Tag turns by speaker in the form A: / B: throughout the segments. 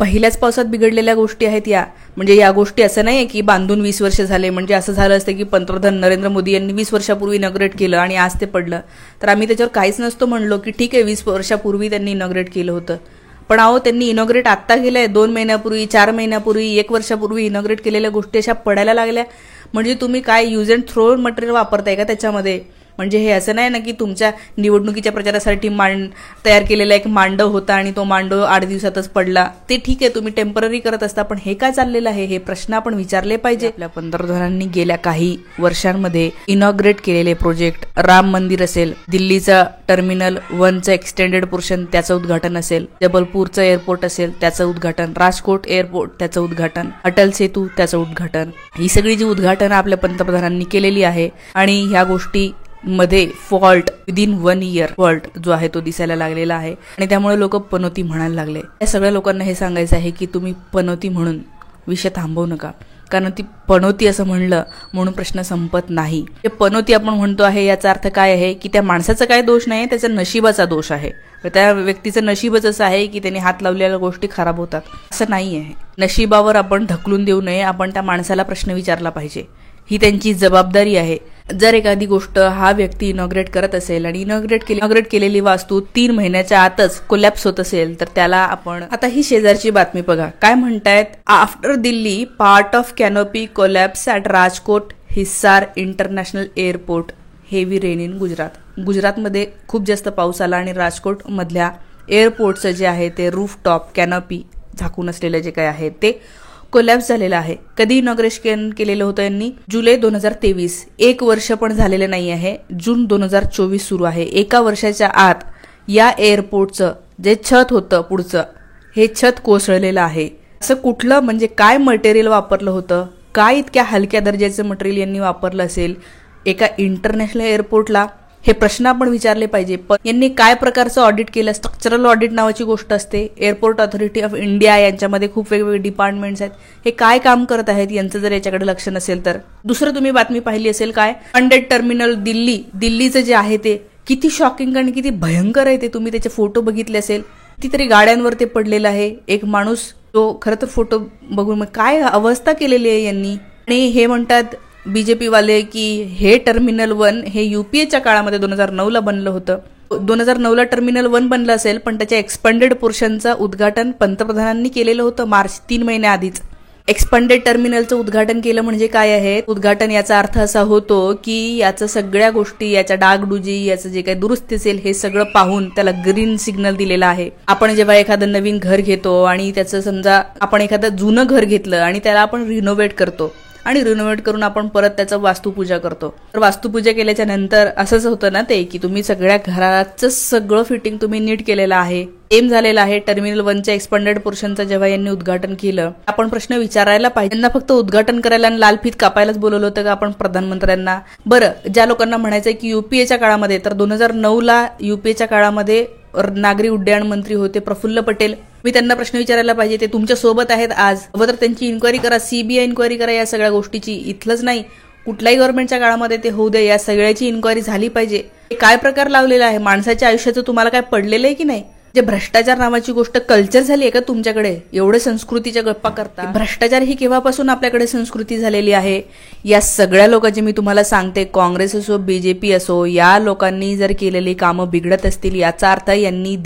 A: पहिल्याच पावसात बिघडलेल्या गोष्टी आहेत या. म्हणजे या गोष्टी असं नाही की बांधून 20 वर्ष झाले. म्हणजे असं झालं असतं की पंतप्रधान नरेंद्र मोदी यांनी 20 वर्षापूर्वी इनॉग्रेट केलं आणि आज ते पडलं, तर आम्ही त्याच्यावर काहीच नसतो म्हणलो की ठीक आहे 20 वर्षापूर्वी त्यांनी इनॉग्रेट केलं होतं. पण अहो त्यांनी इनॉग्रेट आत्ता केलंय, 2 महिन्यापूर्वी, 4 महिन्यापूर्वी, 1 वर्षापूर्वी इनॉग्रेट केलेल्या गोष्टी अशा पडायला लागल्या. म्हणजे तुम्ही काय यूज अँड थ्रो मटेरियल वापरताय का त्याच्यामध्ये? म्हणजे हे असं नाही ना की तुमच्या निवडणुकीच्या प्रचारासाठी तयार केलेला एक मांडव होता आणि तो मांडव 8 दिवसातच पडला. ते ठीक आहे, तुम्ही टेम्पररी करत असता, पण हे काय चाललेलं आहे हे प्रश्न आपण विचारले पाहिजे. आपल्या पंतप्रधानांनी गेल्या काही वर्षांमध्ये इनॉग्रेट केलेले प्रोजेक्ट, राम मंदिर असेल, दिल्लीचा टर्मिनल 1चं एक्सटेंडेड पोर्शन त्याचं उद्घाटन असेल, जबलपूरचं एअरपोर्ट असेल त्याचं उद्घाटन, राजकोट एअरपोर्ट त्याचं उद्घाटन, अटल सेतू त्याचं उद्घाटन, ही सगळी जी उद्घाटन आपल्या पंतप्रधानांनी केलेली आहे. आणि ह्या गोष्टी मध्ये फॉल्ट विदिन 1 इयर फॉल्ट जो आहे तो दिसायला लागलेला आहे आणि त्यामुळे लोक पनोती म्हणायला लागले. या सगळ्या लोकांना हे सांगायचं आहे की तुम्ही पनोती म्हणून विषय थांबवू नका, कारण ती पनोती असं म्हणलं म्हणून प्रश्न संपत नाही. ते पनोती आपण म्हणतो आहे याचा अर्थ काय आहे की त्या माणसाचा काय दोष नाही, त्याचा नशिबाचा दोष आहे. त्या व्यक्तीचं नशीबच असं आहे की त्यांनी हात लावलेल्या गोष्टी खराब होतात, असं नाही आहे. नशिबावर आपण ढकलून देऊ नये, आपण त्या माणसाला प्रश्न विचारला पाहिजे, ही त्यांची जबाबदारी आहे. जर एखादी गोष्ट हा व्यक्ती इनॉग्रेट करत असेल आणि इनॉग्रेट केलेली वास्तू 3 महिन्याच्या आतच कोलॅप्स होत असेल तर त्याला आपण, आता ही शेजारची बातमी बघा काय म्हणतायत. After Delhi part of canopy collapse at Rajkot Hisar international airport, heavy rain in Gujarat. गुजरातमध्ये खूप जास्त पाऊस आला आणि राजकोट मधल्या एअरपोर्टचं जे आहे ते रूफटॉप कॅनोपी झाकून असलेलं जे काय आहे ते कोलॅप्स झालेलं आहे. कधी इनॉग्रेशन केलेलं होतं यांनी? जुलै 2023. 1 वर्ष पण झालेलं नाही आहे. जून 2024 सुरू आहे. 1 वर्षाच्या आत या एअरपोर्टचं जे छत होतं पुढचं, हे छत कोसळलेलं आहे. असं कुठलं, म्हणजे काय मटेरियल वापरलं होतं, काय इतक्या हलक्या दर्जाचं मटेरियल यांनी वापरलं असेल एका इंटरनॅशनल एअरपोर्टला, हे प्रश्न आपण विचारले पाहिजे. पण यांनी काय प्रकारचं ऑडिट केलं? स्ट्रक्चरल ऑडिट नावाची गोष्ट असते. एअरपोर्ट ऑथॉरिटी ऑफ इंडिया यांच्यामध्ये खूप वेगवेगळे डिपार्टमेंट्स आहेत. हे काय काम करत आहेत यांचं जर याच्याकडे लक्ष नसेल तर. दुसरं तुम्ही बातमी पाहिली असेल काय, अनडेड टर्मिनल दिल्लीचं जे आहे ते किती शॉकिंग आणि किती भयंकर आहे ते. तुम्ही त्याचे फोटो बघितले असेल. कितीतरी गाड्यांवर ते पडलेलं आहे. एक माणूस तो खरं तर फोटो बघून मग काय अवस्था केलेली आहे यांनी. आणि हे म्हणतात बीजेपी वाले की हे टर्मिनल 1 हे युपीएच्या काळामध्ये 2009ला बनलं होतं. 2009ला टर्मिनल 1 बनलं असेल, पण त्याच्या एक्सपांडेड पोर्शनचं उद्घाटन पंतप्रधानांनी केलेलं होतं मार्च 3 महिन्याआधीच. एक्सपांडेड टर्मिनलचं उद्घाटन केलं म्हणजे काय आहे? उद्घाटन याचा अर्थ असा होतो की याचं सगळ्या गोष्टी, याच्या डागडुजी, याचं जे काही दुरुस्ती असेल हे सगळं पाहून त्याला ग्रीन सिग्नल दिलेला आहे. आपण जेव्हा एखादं नवीन घर घेतो आणि त्याचं, समजा आपण एखादं जुनं घर घेतलं आणि त्याला आपण रिनोव्हेट करतो आणि रिनोव्हेट करून आपण परत त्याचं वास्तुपूजा करतो, तर वास्तुपूजा केल्याच्या नंतर असंच होतं ना ते की तुम्ही सगळ्या घराचं सगळं फिटिंग तुम्ही नीट केलेलं आहे. एम झालेला आहे. टर्मिनल 1च्या एक्सपांडेड पोर्शनचं जेव्हा यांनी उद्घाटन केलं, आपण प्रश्न विचारायला पाहिजे. त्यांना फक्त उद्घाटन करायला आणि लाल फीत कापायलाच बोलवलं होतं का आपण प्रधानमंत्र्यांना? बरं, ज्या लोकांना म्हणायचंय की युपीएच्या काळामध्ये, तर 2009ला युपीएच्या काळामध्ये नागरी उड्डयन मंत्री होते प्रफुल्ल पटेल. मी त्यांना प्रश्न विचारायला पाहिजे, ते तुमच्या सोबत आहेत आज, हवं तर त्यांची इन्क्वायरी करा, सीबीआय इन्क्वायरी करा या सगळ्या गोष्टीची. इथलंच नाही, कुठल्याही गव्हर्नमेंटच्या काळामध्ये ते होऊ दे, या सगळ्याची इन्क्वायरी झाली पाहिजे. हे काय प्रकार लावलेला आहे? माणसाच्या आयुष्याचं तुम्हाला काय पडलेलं आहे की नाही? जे भ्रष्टाचार नावाची गोष्ट कल्चर झाली आहे का तुमच्याकडे? एवढे संस्कृतीच्या गप्पा करता. भ्रष्टाचार ही केव्हापासून आपल्याकडे संस्कृती झालेली आहे? या सगळ्या लोकांची मी तुम्हाला सांगते, काँग्रेस असो बीजेपी असो, या लोकांनी जर केलेली कामं बिघडत असतील, याचा अर्थ यांनी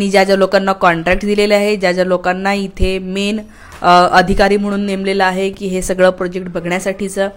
A: ज्या ज्या लोकांना कॉन्ट्रॅक्ट दिलेले आहे, ज्या ज्या लोकांना इथे मेन अधिकारी म्हणून नेमलेलं आहे की हे सगळं प्रोजेक्ट बघण्यासाठीचं,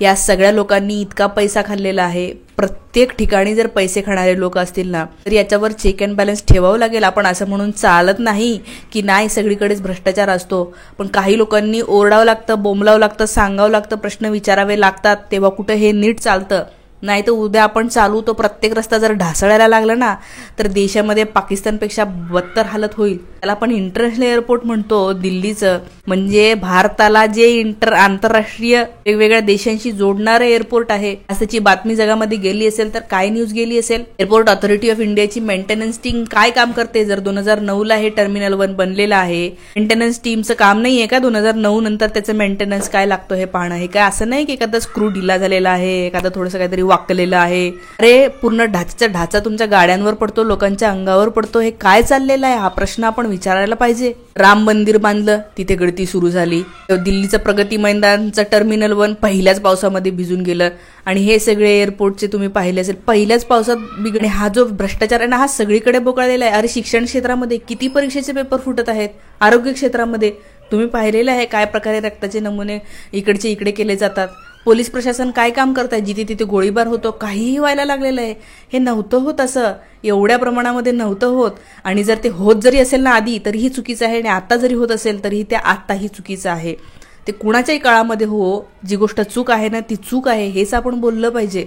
A: या सगळ्या लोकांनी इतका पैसा खाल्लेला आहे. प्रत्येक ठिकाणी जर पैसे खाणारे लोक असतील ना, तर याच्यावर चेक अँड बॅलन्स ठेवावं लागेल. आपण असं म्हणून चालत नाही की नाही सगळीकडेच भ्रष्टाचार असतो, पण काही लोकांनी ओरडावं लागतं, बोंबलावं लागतं, सांगावं लागतं, प्रश्न विचारावे लागतात, तेव्हा कुठं हे नीट चालतं. नाही तर उद्या आपण चालू तो प्रत्येक रस्ता जर ढासळायला लागला ना, तर देशामध्ये पाकिस्तानपेक्षा बदतर हालत होईल. त्याला आपण इंटरनॅशनल एअरपोर्ट म्हणतो दिल्लीचं, म्हणजे भारताला जे आंतरराष्ट्रीय वेगवेगळ्या देशांशी जोडणारं एअरपोर्ट आहे. त्याची बातमी जगामध्ये गेली असेल तर काय न्यूज गेली असेल? एअरपोर्ट ऑथॉरिटी ऑफ इंडियाची मेंटेनन्स टीम काय काम करते? जर 2009ला हे टर्मिनल 1 बनलेलं आहे, मेंटेनन्स टीमचं काम नाहीये का 2009 नंतर त्याचं मेंटेनन्स काय लागतो हे पाहणं? हे काय असं नाही की एखादा स्क्रू ढिला झालेला आहे, एखादा थोडंसं काहीतरी वाकलेलं आहे. अरे पूर्ण ढाचा तुमच्या गाड्यांवर पडतो लोकांच्या अंगावर पडतो, हे काय चाललेलं आहे हा प्रश्न आपण विचारायला पाहिजे. राम मंदिर बांधलं, तिथे गळती सुरू झाली. दिल्लीचं प्रगती मैदानचं टर्मिनल 1 पहिल्याच पावसामध्ये भिजून गेलं. आणि हे सगळे एअरपोर्टचे तुम्ही पाहिले असेल, पहिल्याच पावसात बिघडणे. हा जो भ्रष्टाचार आहे ना, हा सगळीकडे बोकाळलेला आहे. अरे शिक्षण क्षेत्रामध्ये किती परीक्षेचे पेपर फुटत आहेत, आरोग्य क्षेत्रामध्ये तुम्ही पाहिलेलं आहे काय प्रकारे रक्ताचे नमुने इकडचे इकडे केले जातात. पोलीस प्रशासन काय काम करत आहे, जिथे तिथे गोळीबार होतो, काहीही व्हायला लागलेलं आहे. हे नव्हतं होत, असं एवढ्या प्रमाणामध्ये नव्हतं होत. आणि जर ते होत जरी असेल ना आधी, तरीही चुकीचं आहे. आणि आता जरी होत असेल तरीही ते आत्ताही चुकीचं आहे. ते कुणाच्याही काळामध्ये हो, जी गोष्ट चूक आहे ना ती चूक आहे, हेच आपण बोललं पाहिजे.